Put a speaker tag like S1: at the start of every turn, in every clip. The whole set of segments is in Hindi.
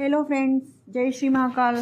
S1: हेलो फ्रेंड्स, जय श्री महाकाल।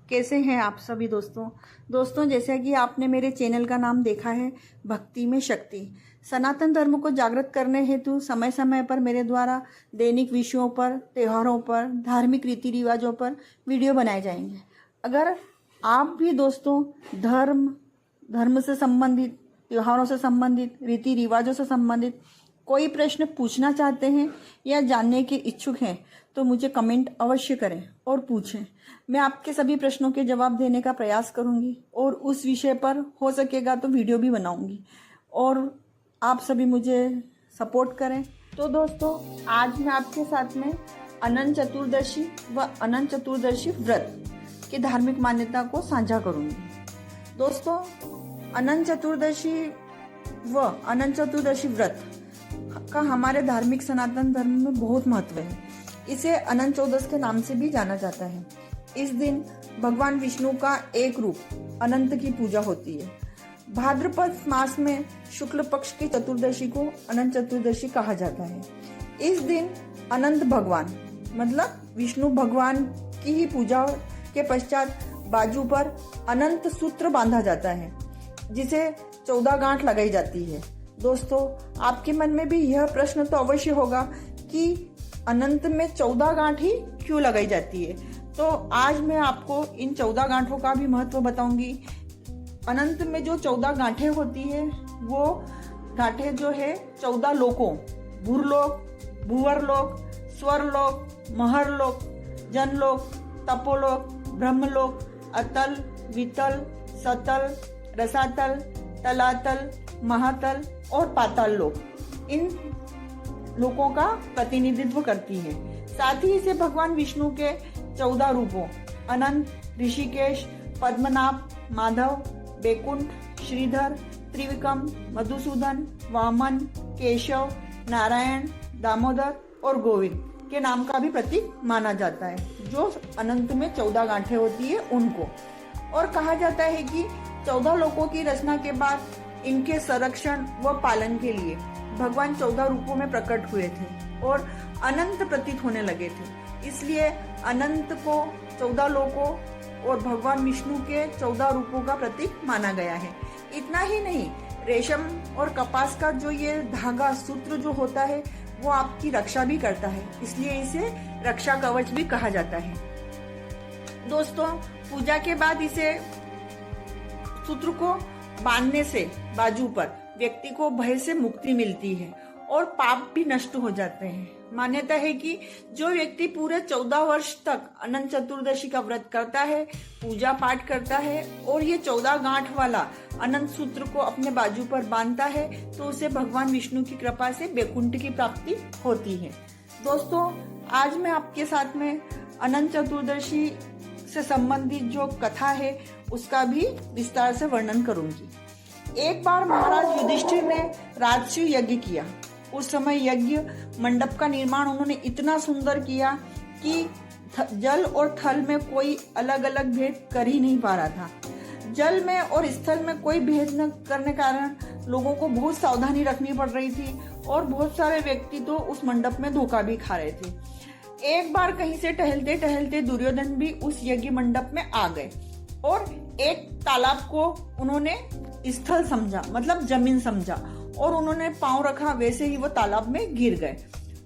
S1: कैसे हैं आप सभी दोस्तों जैसा कि आपने मेरे चैनल का नाम देखा है, भक्ति में शक्ति। सनातन धर्म को जागृत करने हेतु समय समय पर मेरे द्वारा दैनिक विषयों पर, त्योहारों पर, धार्मिक रीति रिवाजों पर वीडियो बनाए जाएंगे। अगर आप भी दोस्तों धर्म से संबंधित, त्योहारों से संबंधित, रीति रिवाजों से संबंधित कोई प्रश्न पूछना चाहते हैं या जानने के इच्छुक हैं तो मुझे कमेंट अवश्य करें और पूछें। मैं आपके सभी प्रश्नों के जवाब देने का प्रयास करूंगी और उस विषय पर हो सकेगा तो वीडियो भी बनाऊंगी और आप सभी मुझे सपोर्ट करें। तो दोस्तों, आज मैं आपके साथ में अनंत चतुर्दशी व अनंत चतुर्दशी व्रत की धार्मिक मान्यता को साझा करूंगी। दोस्तों, अनंत चतुर्दशी व अनंत चतुर्दशी व्रत का हमारे धार्मिक सनातन धर्म में बहुत महत्व है। इसे अनंत चौदस के नाम से भी जाना जाता है। इस दिन भगवान विष्णु का एक रूप अनंत की पूजा होती है। भाद्रपद मास में शुक्ल पक्ष की चतुर्दशी को अनंत चतुर्दशी कहा जाता है। इस दिन अनंत भगवान मतलब विष्णु भगवान की ही पूजा के पश्चात बाजू पर अनंत सूत्र बांधा जाता है, जिसे 14 गांठ लगाई जाती है। दोस्तों, आपके मन में भी यह प्रश्न तो अवश्य होगा कि अनंत में 14 गांठ ही क्यों लगाई जाती है। तो आज मैं आपको इन 14 गांठों का भी महत्व बताऊंगी। अनंत में जो 14 गांठें होती है, वो गांठें जो है 14 लोकों, भूरलोक, भूवरलोक, स्वरलोक, महरलोक, जनलोक, तपोलोक, ब्रह्मलोक, अतल, वितल, सतल, रसातल, तलातल, महातल और पाताल लोक, इन लोकों का प्रतिनिधित्व करती है। साथ ही इसे भगवान विष्णु के 14 रूपों अनंत, ऋषिकेश, पद्मनाभ, माधव, बैकुंठ, श्रीधर, त्रिविक्रम, मधुसूदन, वामन, केशव, नारायण, दामोदर और गोविंद के नाम का भी प्रतीक माना जाता है, जो अनंत में 14 गांठें होती है उनको। और कहा जाता है कि 14 लोकों की रचना के बाद इनके संरक्षण व पालन के लिए भगवान 14 रूपों में प्रकट हुए थे और अनंत प्रतीत होने लगे थे। इसलिए अनंत को 14 लोकों और भगवान विष्णु के 14 रूपों का प्रतीक माना गया है। इतना ही नहीं, रेशम और कपास का जो ये धागा सूत्र जो होता है, वो आपकी रक्षा भी करता है, इसलिए इसे रक्षा कवच भी कहा जाता है। दोस्तों, पूजा के बाद इसे सूत्र को बांधने से बाजू पर व्यक्ति को भय से मुक्ति मिलती है और पाप भी नष्ट हो जाते हैं। मान्यता है कि जो व्यक्ति पूरे 14 वर्ष तक अनंत चतुर्दशी का व्रत करता है, पूजा पाठ करता है और ये 14 गांठ वाला अनंत सूत्र को अपने बाजू पर बांधता है, तो उसे भगवान विष्णु की कृपा से बैकुंठ की प्राप्ति होती है। दोस्तों, आज मैं आपके साथ में अनंत चतुर्दशी से संबंधित जो कथा है उसका भी विस्तार से वर्णन करूंगी। एक बार महाराज युधिष्ठिर ने राजसूय यज्ञ किया। उस समय यज्ञ मंडप का निर्माण उन्होंने इतना सुंदर किया कि जल और थल में कोई अलग अलग भेद कर ही नहीं पा रहा था। जल में और स्थल में कोई भेद न करने कारण लोगों को बहुत सावधानी रखनी पड़ रही थी और बहुत सारे व्यक्ति तो उस मंडप में धोखा भी खा रहे थे। एक बार कहीं से टहलते टहलते दुर्योधन भी उस यज्ञ मंडप में आ गए और एक तालाब को उन्होंने स्थल समझा, मतलब जमीन समझा, और उन्होंने पांव रखा, वैसे ही वो तालाब में गिर गए।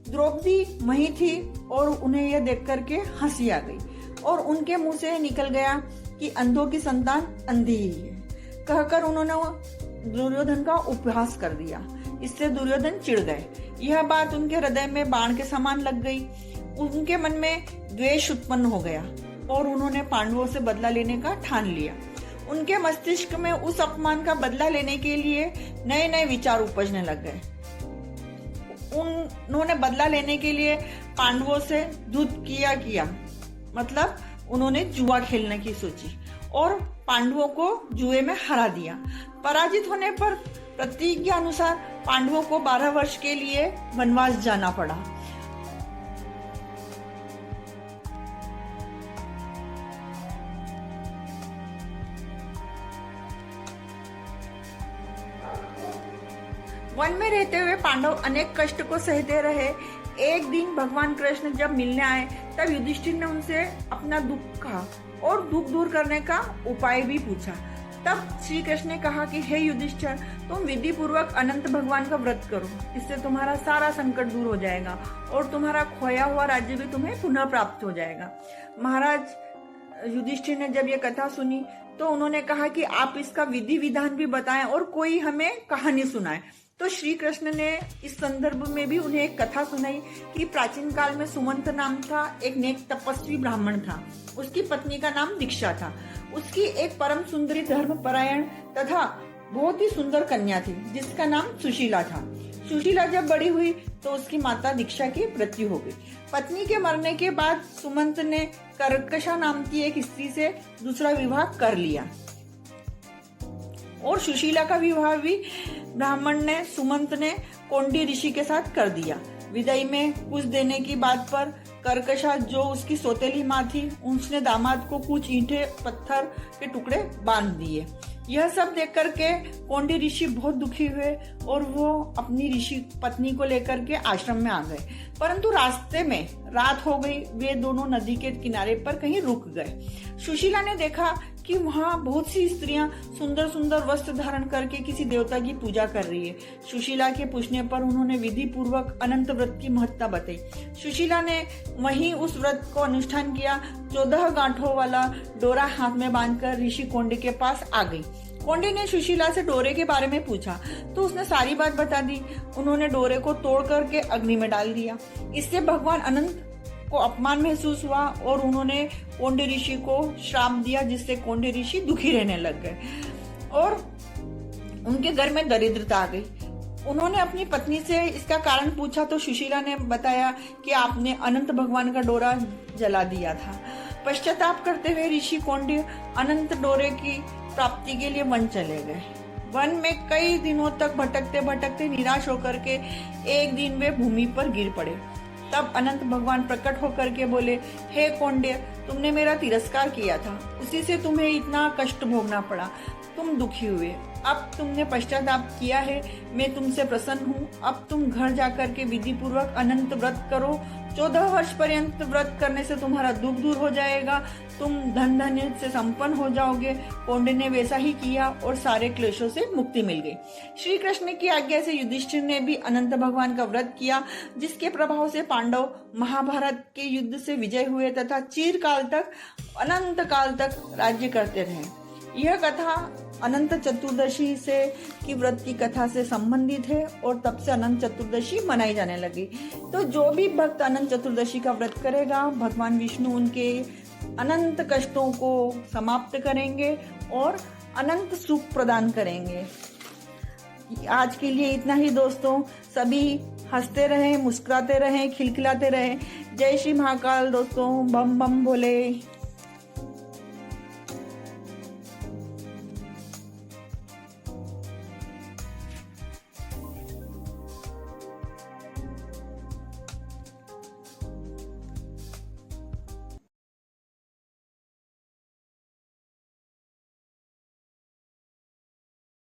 S1: द्रौपदी वहीं थी और उन्हें यह देख करके हंसी आ गई और उनके मुंह से निकल गया कि अंधों की संतान अंधी ही है। कहकर उन्होंने दुर्योधन का उपहास कर दिया। इससे दुर्योधन चिढ़ गए। यह बात उनके हृदय में बाण के समान लग गई। उनके मन में द्वेष उत्पन्न हो गया और उन्होंने पांडवों से बदला लेने का ठान लिया। उनके मस्तिष्क में उस अपमान का बदला लेने के लिए नए नए विचार उपजने लग गए। उन्होंने बदला लेने के लिए पांडवों से युद्ध किया, मतलब उन्होंने जुआ खेलने की सोची और पांडवों को जुए में हरा दिया। पराजित होने पर प्रतिज्ञा अनुसार पांडवों को 12 वर्ष के लिए वनवास जाना पड़ा। वन में रहते हुए पांडव अनेक कष्ट को सहते रहे। एक दिन भगवान कृष्ण जब मिलने आए तब युधिष्ठिर ने उनसे अपना दुख कहा और दुख दूर करने का उपाय भी पूछा। तब श्री कृष्ण ने कहा कि हे युधिष्ठिर, तुम विधि पूर्वक अनंत भगवान का व्रत करो, इससे तुम्हारा सारा संकट दूर हो जाएगा और तुम्हारा खोया हुआ राज्य भी तुम्हें पुनः प्राप्त हो जाएगा। महाराज युधिष्ठिर ने जब ये कथा सुनी तो उन्होंने कहा कि आप इसका विधि विधान भी बताएं और कोई हमें कहानी सुनाए। तो श्री कृष्ण ने इस संदर्भ में भी उन्हें एक कथा सुनाई कि प्राचीन काल में सुमंत नाम था एक नेक तपस्वी ब्राह्मण था। उसकी पत्नी का नाम दीक्षा था। उसकी एक परम सुंदरी धर्मपरायण तथा बहुत ही सुंदर कन्या थी जिसका नाम सुशीला था। सुशीला जब बड़ी हुई तो उसकी माता दीक्षा की मृत्यु हो गई। पत्नी के मरने के बाद सुमंत ने कर्कशा नाम की एक स्त्री से दूसरा विवाह कर लिया और सुशीला का विवाह भी ब्राह्मण ने सुमंत ने कोंडी ऋषि के साथ कर दिया। विदाई में कुछ देने की बात पर कर्कशा जो उसकी सौतेली माँ थी उसने दामाद को कुछ ईंटे पत्थर के टुकड़े बांध दिए। यह सब देख करके कोंडी ऋषि बहुत दुखी हुए और वो अपनी ऋषि पत्नी को लेकर के आश्रम में आ गए। परंतु रास्ते में रात हो गई। वे दोनों नदी के किनारे पर कहीं रुक गए। सुशीला ने देखा कि वहाँ बहुत सी स्त्रियां सुंदर सुंदर वस्त्र धारण करके किसी देवता की पूजा कर रही है। सुशीला के पूछने पर उन्होंने विधि पूर्वक अनंत व्रत की महत्ता बताई। सुशीला ने वहीं उस व्रत को अनुष्ठान किया। 14 गांठों वाला डोरा हाथ में बांधकर ऋषि कोंडी के पास आ गई। कोंडी ने सुशीला से डोरे के बारे में पूछा तो उसने सारी बात बता दी। उन्होंने डोरे को तोड़ करके अग्नि में डाल दिया। इससे भगवान अनंत को अपमान महसूस हुआ और उन्होंने कोंडी ऋषि को श्राप दिया, जिससे कोंडी ऋषि दुखी रहने लग गए और उनके घर में दरिद्रता आ गई। उन्होंने अपनी पत्नी से इसका कारण पूछा तो सुशीला ने बताया कि आपने अनंत भगवान का डोरा जला दिया था। पश्चाताप करते हुए ऋषि कोंडी अनंत डोरे की प्राप्ति के लिए वन चले गए। वन में कई दिनों तक भटकते भटकते निराश होकर के एक दिन वे भूमि पर गिर पड़े। तब अनंत भगवान प्रकट होकर के बोले, हे कोंड्य, तुमने मेरा तिरस्कार किया था, उसी से तुम्हें इतना कष्ट भोगना पड़ा। तुम दुखी हुए, अब तुमने पश्चाताप किया है, मैं तुमसे प्रसन्न हूँ। अब तुम घर जाकर के विधि पूर्वक अनंत व्रत करो। 14 वर्ष पर्यंत व्रत करने से तुम्हारा दुख दूर हो जाएगा, तुम धन धान्य से संपन्न हो जाओगे। कोंडी ने वैसा ही किया और सारे क्लेशों से मुक्ति मिल गई। श्री कृष्ण की आज्ञा से युधिष्ठिर ने भी अनंत भगवान का व्रत किया, जिसके प्रभाव से पांडव महाभारत के युद्ध से विजय हुए तथा चिरकाल तक अनंत काल तक राज्य करते रहे। यह कथा अनंत चतुर्दशी से की व्रत की कथा से संबंधित है और तब से अनंत चतुर्दशी मनाई जाने लगी। तो जो भी भक्त अनंत चतुर्दशी का व्रत करेगा, भगवान विष्णु उनके अनंत कष्टों को समाप्त करेंगे और अनंत सुख प्रदान करेंगे। आज के लिए इतना ही दोस्तों। सभी हंसते रहें, मुस्कुराते रहें, खिलखिलाते रहें। जय श्री महाकाल दोस्तों। बम बम भोले।